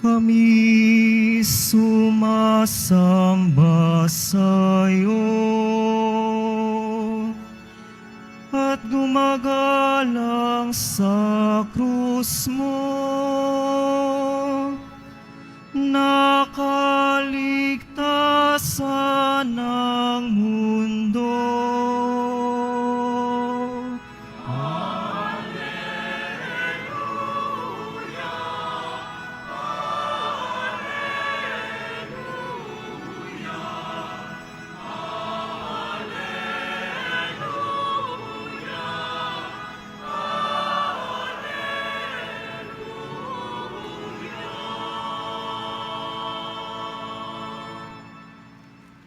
Kami sumasamba sa'yo at gumagalang sa krus mo, nakaligtasan ng mundo.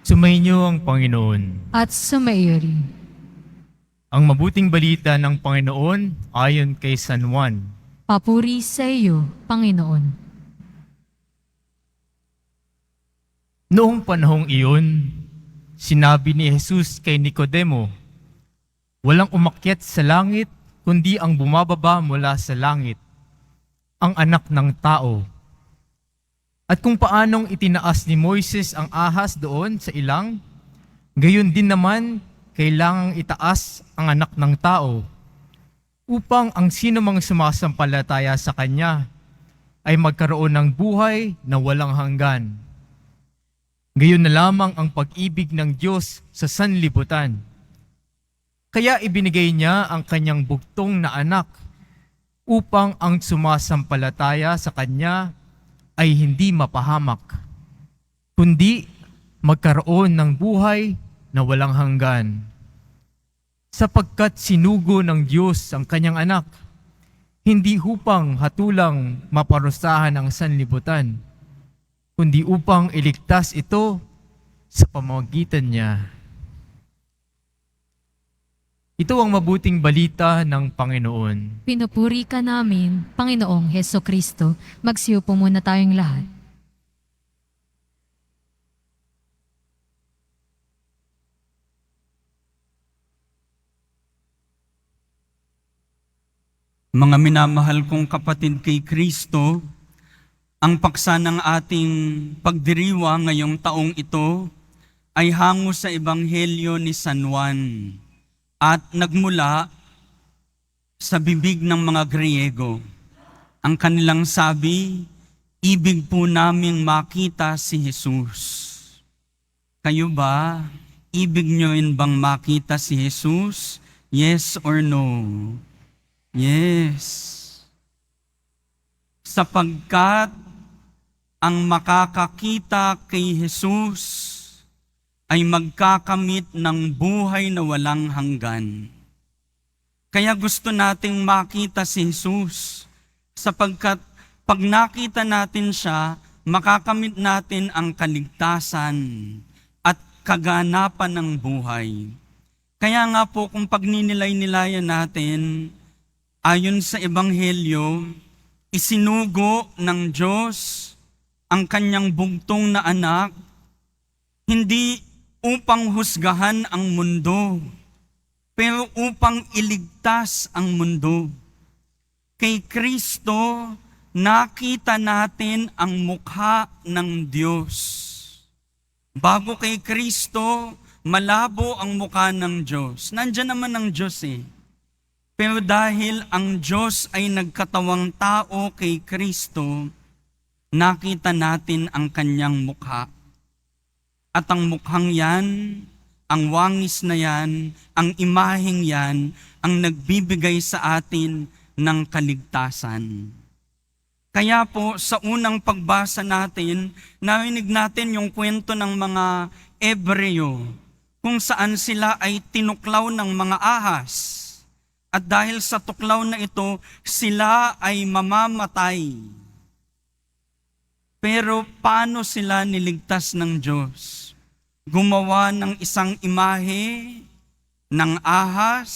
Sumainyo ang Panginoon. At sumaiyo rin. Ang mabuting balita ng Panginoon ayon kay San Juan. Papuri sa iyo, Panginoon. Noong panahong iyon, sinabi ni Jesus kay Nicodemo, "Walang umakyat sa langit, kundi ang bumababa mula sa langit, ang anak ng tao. At kung paanong itinaas ni Moises ang ahas doon sa ilang, gayon din naman kailangang itaas ang anak ng tao, upang ang sinumang sumasampalataya sa Kanya ay magkaroon ng buhay na walang hanggan. Gayon na lamang ang pag-ibig ng Diyos sa sanlibutan. Kaya ibinigay niya ang Kanyang bugtong na anak, upang ang sumasampalataya sa Kanya ay hindi mapahamak, kundi magkaroon ng buhay na walang hanggan. Sapagkat sinugo ng Diyos ang Kanyang anak, hindi upang hatulang maparusahan ang sanlibutan, kundi upang iligtas ito sa pamamagitan niya." Ito ang mabuting balita ng Panginoon. Pinupuri ka namin, Panginoong Heso Kristo. Magsiupo muna tayong lahat. Mga minamahal kong kapatid kay Kristo, ang paksa ng ating pagdiriwa ngayong taong ito ay hango sa Ebanghelyo ni San Juan at nagmula sa bibig ng mga Griego. Ang kanilang sabi, "Ibig po naming makita si Jesus." Kayo ba, ibig nyo rin bang makita si Jesus? Yes or no? Yes. Sapagkat ang makakakita kay Jesus ay magkakamit ng buhay na walang hanggan. Kaya gusto nating makita si Jesus, sapagkat pag nakita natin siya, makakamit natin ang kaligtasan at kaganapan ng buhay. Kaya nga po kung pagninilay-nilayan natin, ayon sa Ebanghelyo, isinugo ng Diyos ang Kanyang bugtong na anak, hindi upang husgahan ang mundo, pero upang iligtas ang mundo. Kay Kristo, nakita natin ang mukha ng Diyos. Bago kay Kristo, malabo ang mukha ng Diyos. Nandiyan naman ang Diyos eh. Pero dahil ang Diyos ay nagkatawang tao kay Kristo, nakita natin ang Kanyang mukha. At ang mukhang yan, ang wangis na yan, ang imaheng yan, ang nagbibigay sa atin ng kaligtasan. Kaya po, sa unang pagbasa natin, narinig natin yung kwento ng mga Ebreo, kung saan sila ay tinuklaw ng mga ahas. At dahil sa tuklaw na ito, sila ay mamamatay. Pero paano sila niligtas ng Diyos? Gumawa ng isang imahe ng ahas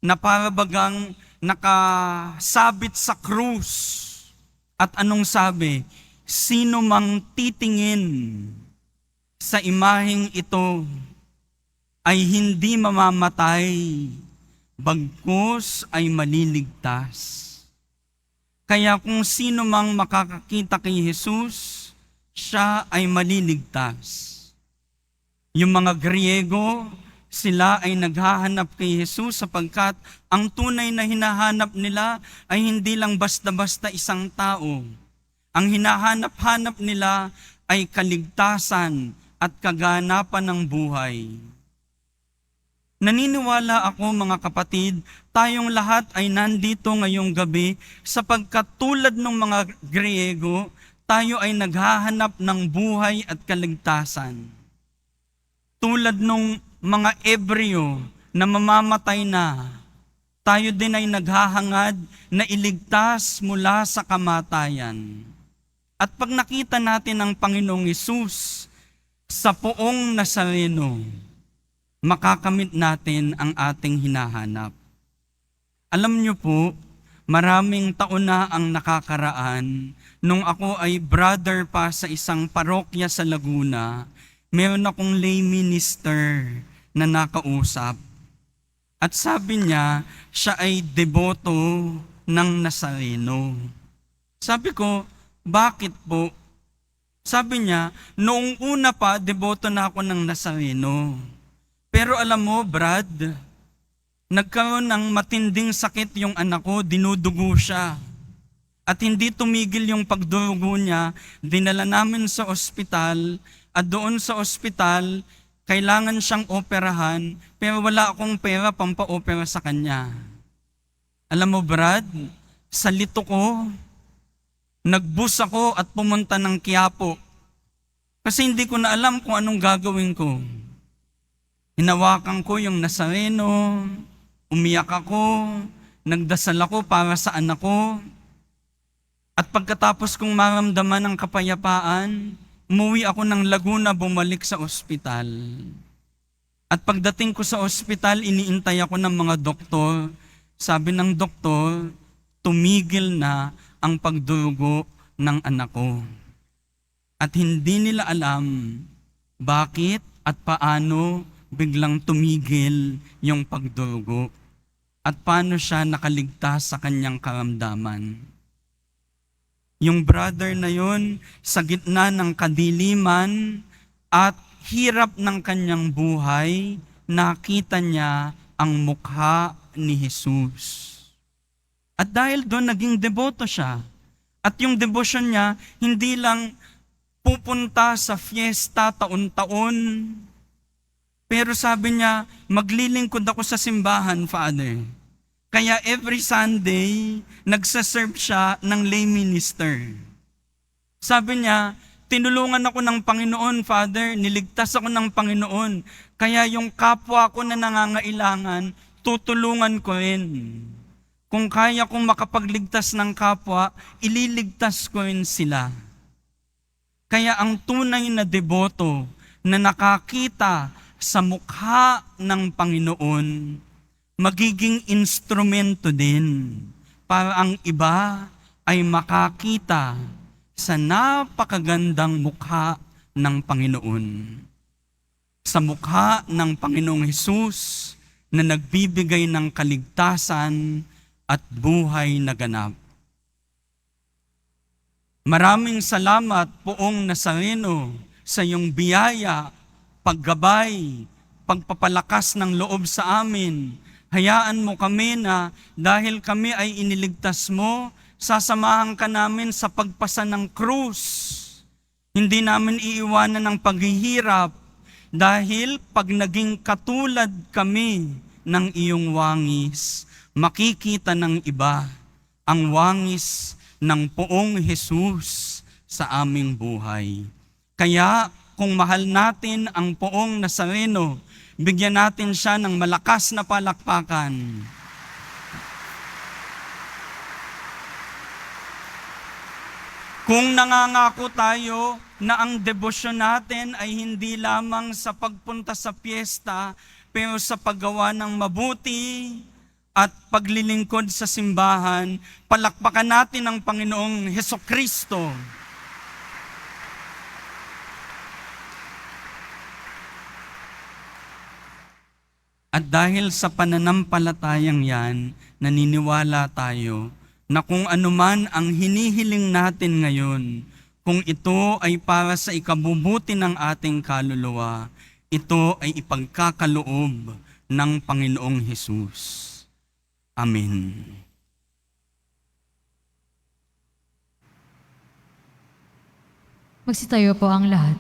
na parabagang nakasabit sa krus. At anong sabi? Sino mang titingin sa imaheng ito ay hindi mamamatay, bagkus ay maliligtas. Kaya kung sino mang makakakita kay Jesus, siya ay maliligtas. Yung mga Griego, sila ay naghahanap kay Jesus sapagkat ang tunay na hinahanap nila ay hindi lang basta-basta isang tao. Ang hinahanap-hanap nila ay kaligtasan at kaganapan ng buhay. Naniniwala ako mga kapatid, tayong lahat ay nandito ngayong gabi sapagkat tulad ng mga Griego, tayo ay naghahanap ng buhay at kaligtasan. Tulad ng mga Ebreo na mamamatay na, tayo din ay naghahangad na iligtas mula sa kamatayan. At pag nakita natin ang Panginoong Hesus sa poong Nazareno, makakamit natin ang ating hinahanap. Alam niyo po, maraming taon na ang nakakaraan nung ako ay brother pa sa isang parokya sa Laguna. Meron akong lay minister na nakausap. At sabi niya, siya ay deboto ng Nazareno. Sabi ko, bakit po? Sabi niya, noong una pa, deboto na ako ng Nazareno. Pero alam mo, Brad, nagkaroon ng matinding sakit yung anak ko, dinudugo siya. At hindi tumigil yung pagdurugo niya, dinala namin sa ospital, at doon sa ospital, kailangan siyang operahan, pero wala akong pera pampa-opera sa kanya. Alam mo, Brad, sa lito ko, nagbus ako at pumunta ng Quiapo. Kasi hindi ko na alam kung anong gagawin ko. Hinawakan ko yung Nazareno, umiyak ako, nagdasal ako para sa anak ko. At pagkatapos kong maramdaman ang kapayapaan, umuwi ako ng Laguna, bumalik sa ospital. At pagdating ko sa ospital, iniintay ako ng mga doktor. Sabi ng doktor, tumigil na ang pagdurugo ng anak ko. At hindi nila alam bakit at paano biglang tumigil yung pagdurugo at paano siya nakaligtas sa kanyang karamdaman. Yung brother na yun, sa gitna ng kadiliman at hirap ng kanyang buhay, nakita niya ang mukha ni Jesus. At dahil doon, naging deboto siya. At yung devotion niya, hindi lang pupunta sa fiesta taon-taon, pero sabi niya, maglilingkod ako sa simbahan, Father. Kaya every Sunday, nagsaserve siya ng lay minister. Sabi niya, tinulungan ako ng Panginoon, Father, niligtas ako ng Panginoon. Kaya yung kapwa ko na nangangailangan, tutulungan ko rin. Kung kaya kong makapagligtas ng kapwa, ililigtas ko rin sila. Kaya ang tunay na deboto na nakakita sa mukha ng Panginoon, magiging instrumento din para ang iba ay makakita sa napakagandang mukha ng Panginoon. Sa mukha ng Panginoong Hesus na nagbibigay ng kaligtasan at buhay na ganap. Maraming salamat, Poong Nazareno, sa iyong biyaya, paggabay, pagpapalakas ng loob sa amin. Hayaan mo kami na dahil kami ay iniligtas mo, sasamahan ka namin sa pagpasa ng krus. Hindi namin iiwanan ng paghihirap dahil pag naging katulad kami ng iyong wangis, makikita ng iba ang wangis ng Poong Hesus sa aming buhay. Kaya kung mahal natin ang Poong Nazareno, bigyan natin siya ng malakas na palakpakan. Kung nangangako tayo na ang debosyon natin ay hindi lamang sa pagpunta sa piyesta, pero sa paggawa ng mabuti at paglilingkod sa simbahan, palakpakan natin ang Panginoong Hesukristo. At dahil sa pananampalatayang yan, naniniwala tayo na kung anuman ang hinihiling natin ngayon, kung ito ay para sa ikabubuti ng ating kaluluwa, ito ay ipagkakaloob ng Panginoong Hesus. Amen. Magsitayo po ang lahat.